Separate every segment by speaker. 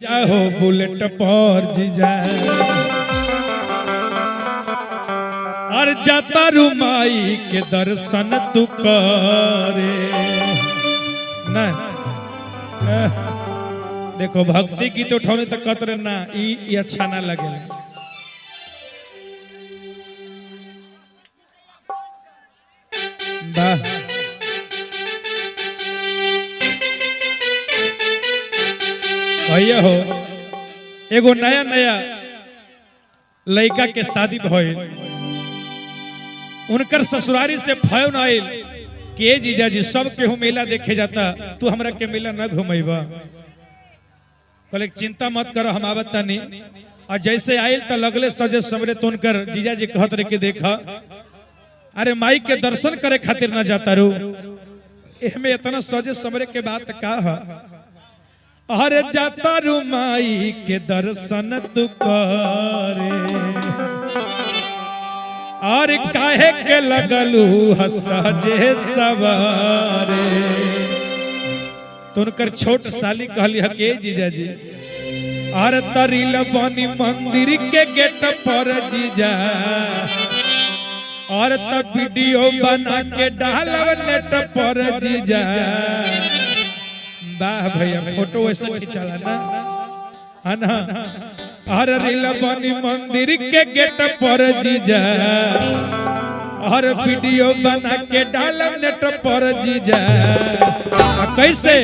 Speaker 1: जाओ बुलेट पर जीजा और जाता रुमाई के दर्शन तू करे ना। देखो भक्ति की तो उठौनी तक कतरे ना ई अच्छा ना लगे। भैया हो एगो नया नया लड़का के शादी भइल, उनकर ससुरारी से फोन आइल कि जीजा जी सब केहू मेला देखे जाता, तू हमरा के मेला न घुमेबा। कहले चिंता मत करो हम आवत तानी। और जैसे आइल तो लगले सजे सबरे तो उनकर जीजा जी कहत रहे कि देखा अरे माई के दर्शन करे खातिर न जाता रू, एमे इतना सजे सबरे के बात का है। अरे जाता रुमाई के दर्शन तू करे और काहे के लगलू हसजे सवारे। तो उनकर छोट साली कहली हके जीजा जी और तरील बनी मंदिर के गेट पर जीजा और तब वीडियो बना के डालव नेट पर जीजा। वाह भैया फोटो ऐसा खिंचाला ना है ना। हर रील बनी मंदिर के गेट पर जीजा हर वीडियो बना के डालम नेट पर जीजा। कैसे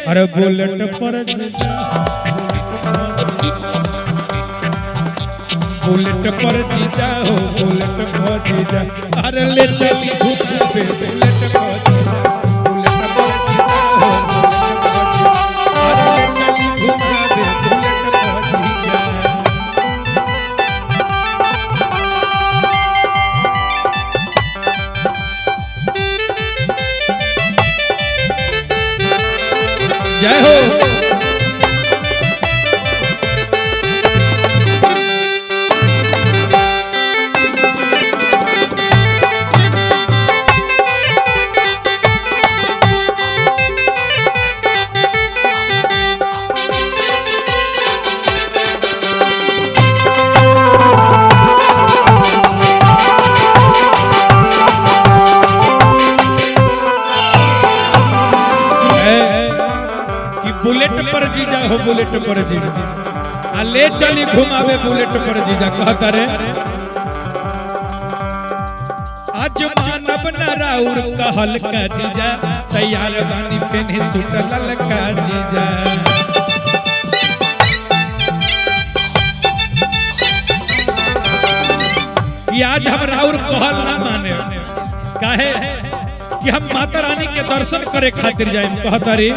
Speaker 1: अरे बुलेट पर जीजा, बुलेट पर जीजा हो बुलेट पर जीजा। अरे ले चली घूम पे बुलेट पर जीजा, जय हो। बुलेट पर जीजा हो बुलेट पर जीजा आ ले चली घुमावे बुलेट पर जीजा। कहता रे आज मानव नराउर कहल का जीजा तैयार बानी पेनी सूट ललका जीजा। कि आज हम राउर कहल ना माने काहे कि हम माता रानी के दर्शन करे खातिर जाए। कहता रे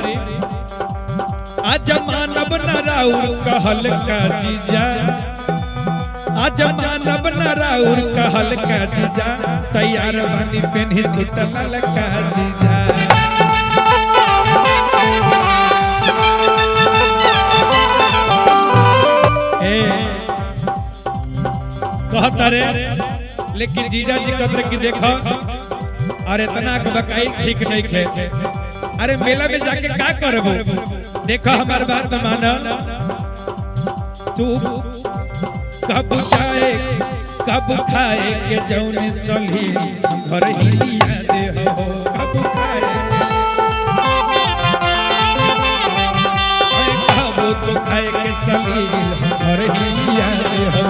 Speaker 1: आज मानव नराउर कहल का जीजा, आज मानव नराउर कहल का जीजा तैयार बानी पेनी सूट ललका जीजा। कहता रे लेकिन जीजा जी कहते कि देखो अरे इतना बकाई ठीक नहीं खे। अरे मेला में जाके क्या करबो, देखो हमार बात माना। तू कब जाए कब खाए के जौने सली घर ही याद हो। कब खाए कब तो खाए के सली घर ही याद हो।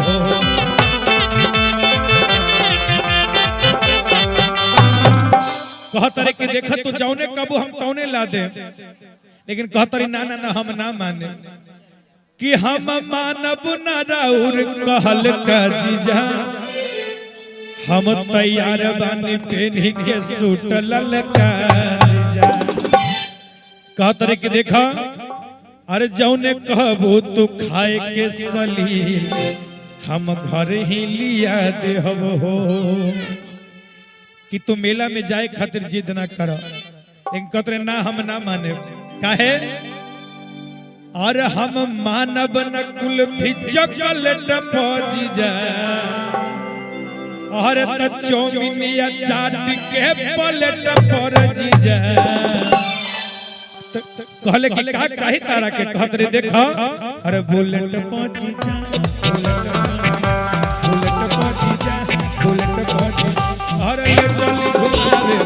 Speaker 1: कहतरे कि देखा तू जौने कबू हम तौने ला दे, लेकिन कहतरी ना ना ना हम ना माने कि हम मानब नराउर कहल का जीजा हम तैयार बानी पेनी के सूट ललका जीजा। कहतरे कि देखा अरे जौने कहबू तू खाए के सली हम घर ही लिया दे हो। कि तू मेला में जाए खातिर जिद ना करो, लेकिन कहते ना हम ना माने काहे और हम मानब न कुल भी चॉकलेट पर जीजा और त चौमिनिया चाट के प्लेट पर जीजा। कहले कि का चाही तारा के कहत रे देखा अरे बुलेट पहुंची जा बुलेट पहुंची जा बुलेट पहुंची अरे ले चली घुमावे